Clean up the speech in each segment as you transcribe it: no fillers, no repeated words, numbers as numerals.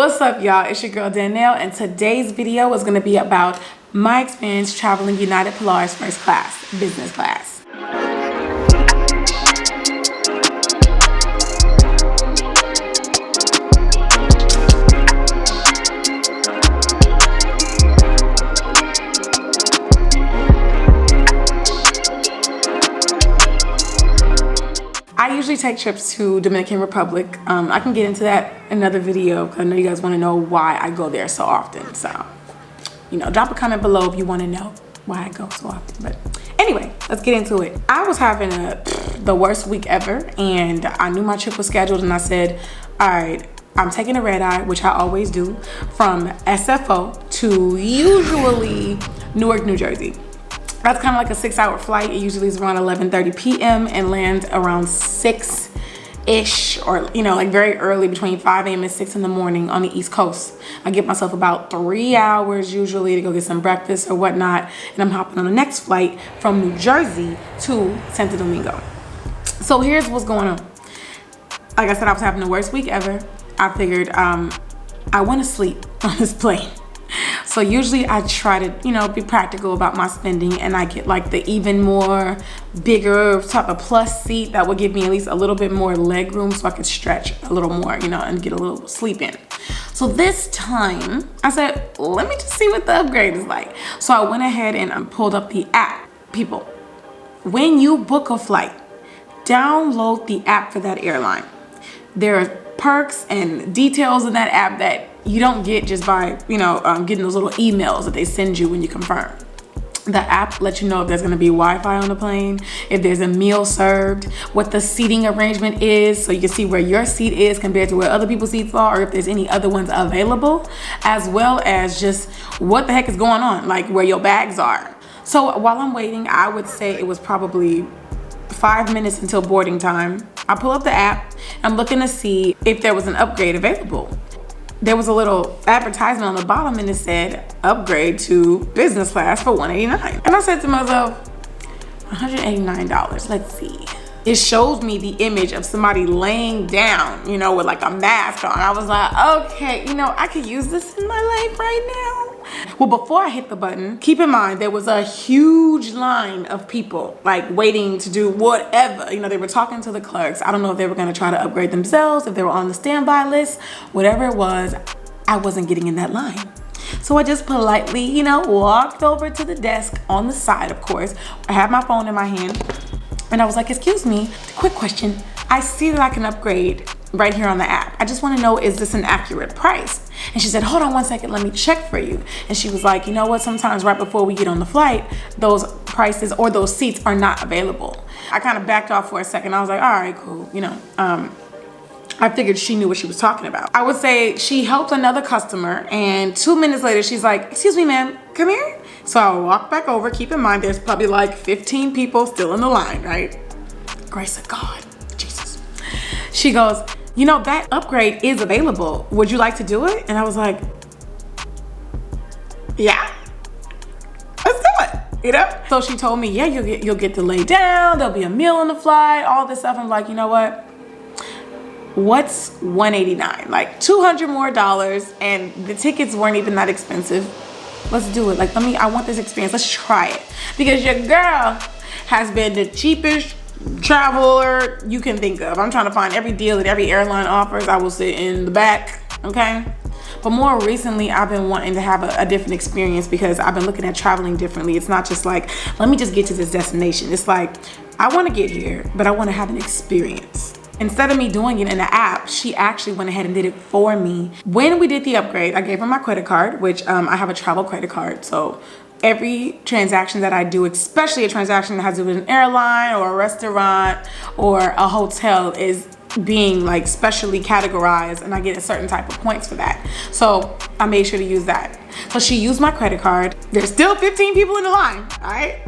What's up, y'all? It's your girl Danielle, and today's video is going to be about my experience traveling United Polaris first class, business class. I usually take trips to Dominican Republic. I can get into that in another video because I know you guys want to know why I go there so often. So, drop a comment below if you want to know why I go so often. But anyway, let's get into it. I was having the worst week ever, and I knew my trip was scheduled, and I said, all right, I'm taking a red eye, which I always do, from SFO to usually Newark, New Jersey. That's kind of like a 6-hour flight. It usually is around 11:30 p.m. and lands around 6-ish, or like very early, between 5 a.m. and 6 in the morning on the East Coast. I give myself about 3 hours usually to go get some breakfast or whatnot, and I'm hopping on the next flight from New Jersey to Santo Domingo. So here's what's going on. Like I said, I was having the worst week ever. I figured I want to sleep on this plane. So usually I try to, be practical about my spending, and I get like the even more bigger type of plus seat that would give me at least a little bit more leg room so I could stretch a little more, and get a little sleep in. So this time I said, let me just see what the upgrade is like. So I went ahead and I pulled up the app. People, when you book a flight, download the app for that airline. There are perks and details in that app that you don't get just by getting those little emails that they send you when you confirm. The app lets you know if there's going to be Wi-Fi on the plane, if there's a meal served, what the seating arrangement is, so you can see where your seat is compared to where other people's seats are, or if there's any other ones available, as well as just what the heck is going on, like where your bags are. So while I'm waiting, I would say it was probably 5 minutes until boarding time. I pull up the app. I'm looking to see if there was an upgrade available. There was a little advertisement on the bottom, and it said upgrade to business class for $189. And I said to myself, $189, let's see. It showed me the image of somebody laying down, with like a mask on. I was like, okay, I could use this in my life right now. Well, before I hit the button, keep in mind there was a huge line of people like waiting to do whatever. They were talking to the clerks. I don't know if they were going to try to upgrade themselves, if they were on the standby list, whatever it was. I wasn't getting in that line. So I just politely, walked over to the desk on the side, of course. I had my phone in my hand, and I was like, excuse me, quick question. I see that I can upgrade right here on the app. I just want to know, is this an accurate price? And she said, hold on one second, let me check for you. And she was like, you know what, sometimes right before we get on the flight, those prices or those seats are not available. I kind of backed off for a second. I was like, all right, cool. I figured she knew what she was talking about. I would say she helped another customer, and 2 minutes later, she's like, excuse me, ma'am, come here. So I walked back over. Keep in mind, there's probably like 15 people still in the line, right? Grace of God, Jesus. She goes, that upgrade is available. Would you like to do it? And I was like, yeah, let's do it, So she told me, yeah, you'll get to lay down. There'll be a meal on the flight, all this stuff. I'm like, you know what? What's $189? Like $200 more, and the tickets weren't even that expensive. Let's do it. Like, I want this experience. Let's try it. Because your girl has been the cheapest traveler you can think of. I'm trying to find every deal that every airline offers. I will sit in the back, okay? But more recently, I've been wanting to have a different experience because I've been looking at traveling differently. It's not just like, let me just get to this destination. It's like, I want to get here, but I want to have an experience. Instead of me doing it in the app, she actually went ahead and did it for me. When we did the upgrade, I gave her my credit card, which I have a travel credit card. So every transaction that I do, especially a transaction that has to do with an airline or a restaurant or a hotel, is being like specially categorized, and I get a certain type of points for that. So I made sure to use that. So she used my credit card. There's still 15 people in the line, all right?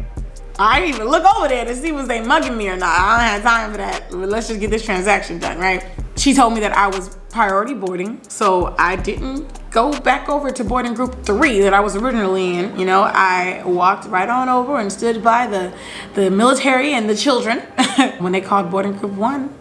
I didn't even look over there to see was they mugging me or not. I don't have time for that. Let's just get this transaction done, right? She told me that I was priority boarding, so I didn't go back over to boarding group 3 that I was originally in. I walked right on over and stood by the military and the children. When they called boarding group 1,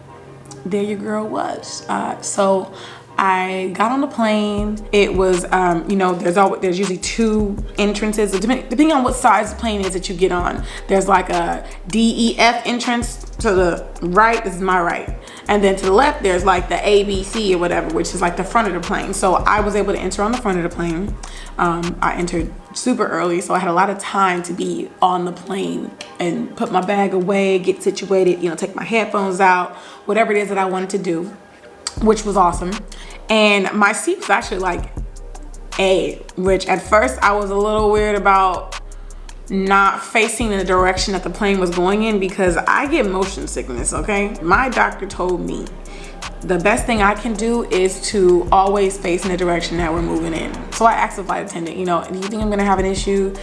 there your girl was. So I got on the plane. It was, you know, there's usually 2 entrances, depending on what size the plane is that you get on. There's like a D, E, F entrance. To the right, this is my right, and then to the left there's like the A, B, C or whatever, which is like the front of the plane. So I was able to enter on the front of the plane. I entered super early, so I had a lot of time to be on the plane and put my bag away, get situated, you know, take my headphones out, whatever it is that I wanted to do, which was awesome. And my seat was actually like A, which at first I was a little weird about not facing in the direction that the plane was going in, because I get motion sickness, okay? My doctor told me the best thing I can do is to always face in the direction that we're moving in. So I asked the flight attendant, you know, do you think I'm gonna have an issue?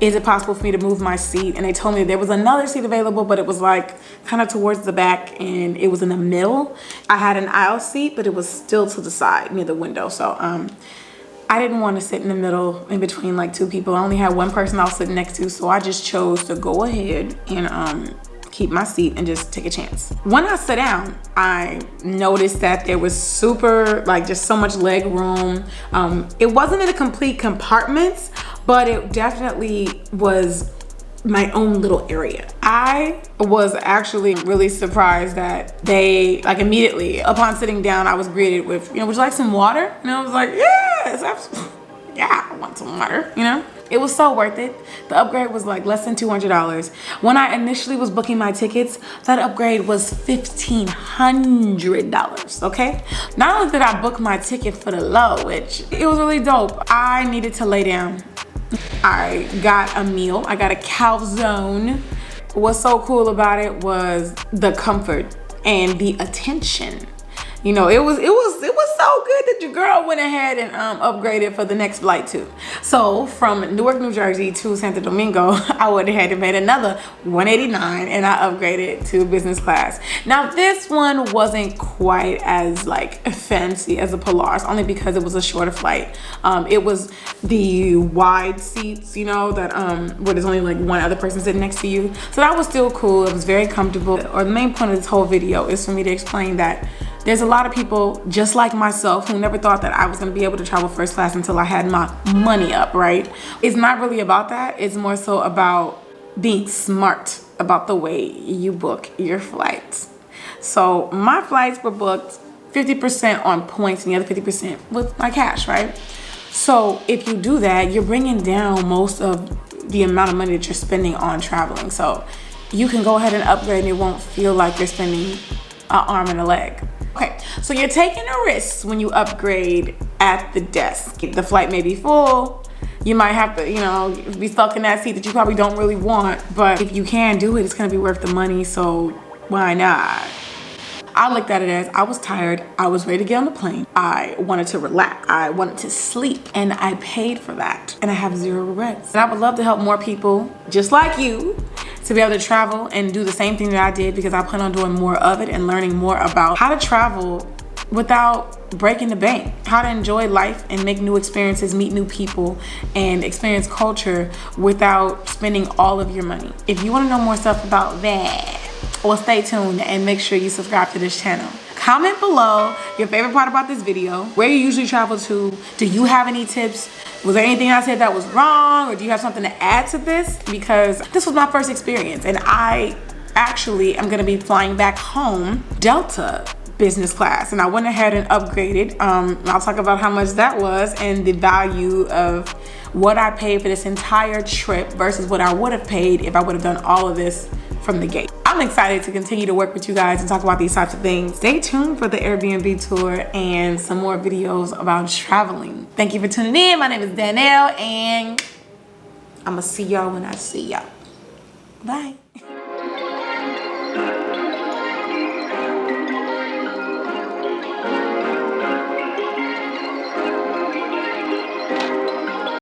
Is it possible for me to move my seat? And they told me there was another seat available, but it was like kind of towards the back and it was in the middle. I had an aisle seat, but it was still to the side near the window. So I didn't want to sit in the middle in between like 2 people. I only had 1 person I was sitting next to, so I just chose to go ahead and keep my seat and just take a chance. When I sat down, I noticed that there was super, like, just so much leg room. It wasn't in a complete compartment, but it definitely was my own little area. I was actually really surprised that they, like, immediately upon sitting down, I was greeted with, you know, would you like some water? And I was like, yes, absolutely. Yeah, I want some water, you know? It was so worth it. The upgrade was like less than $200. When I initially was booking my tickets, that upgrade was $1,500, okay? Not only did I book my ticket for the low, which it was really dope, I needed to lay down. I got a meal. I got a calzone. What's so cool about it was the comfort and the attention. You know, it was so good that your girl went ahead and upgraded for the next flight too. So from Newark, New Jersey to Santo Domingo, I went ahead and made another $189 and I upgraded to business class. Now this one wasn't quite as like fancy as a Polaris, only because it was a shorter flight. It was the wide seats, you know, that where there's only like 1 other person sitting next to you. So that was still cool. It was very comfortable. Or the main point of this whole video is for me to explain that there's a lot of people just like myself who never thought that I was gonna be able to travel first class until I had my money up, right? It's not really about that. It's more so about being smart about the way you book your flights. So my flights were booked 50% on points and the other 50% with my cash, right? So if you do that, you're bringing down most of the amount of money that you're spending on traveling. So you can go ahead and upgrade and it won't feel like you're spending an arm and a leg. Okay, so you're taking a risk when you upgrade at the desk. The flight may be full. You might have to, you know, be stuck in that seat that you probably don't really want. But if you can do it, it's gonna be worth the money, so why not? I looked at it as I was tired. I was ready to get on the plane. I wanted to relax. I wanted to sleep, and I paid for that. And I have 0 regrets. And I would love to help more people just like you to be able to travel and do the same thing that I did, because I plan on doing more of it and learning more about how to travel without breaking the bank, how to enjoy life and make new experiences, meet new people, and experience culture without spending all of your money. If you want to know more stuff about that, well, stay tuned and make sure you subscribe to this channel. Comment below your favorite part about this video, where you usually travel to. Do you have any tips? Was there anything I said that was wrong, or do you have something to add to this? Because this was my first experience, and I actually am gonna be flying back home Delta business class, and I went ahead and upgraded. I'll talk about how much that was and the value of what I paid for this entire trip versus what I would have paid if I would have done all of this from the gate. I'm excited to continue to work with you guys and talk about these types of things. Stay tuned for the Airbnb tour and some more videos about traveling. Thank you for tuning in. My name is Danielle, and I'm gonna see y'all when I see y'all. Bye.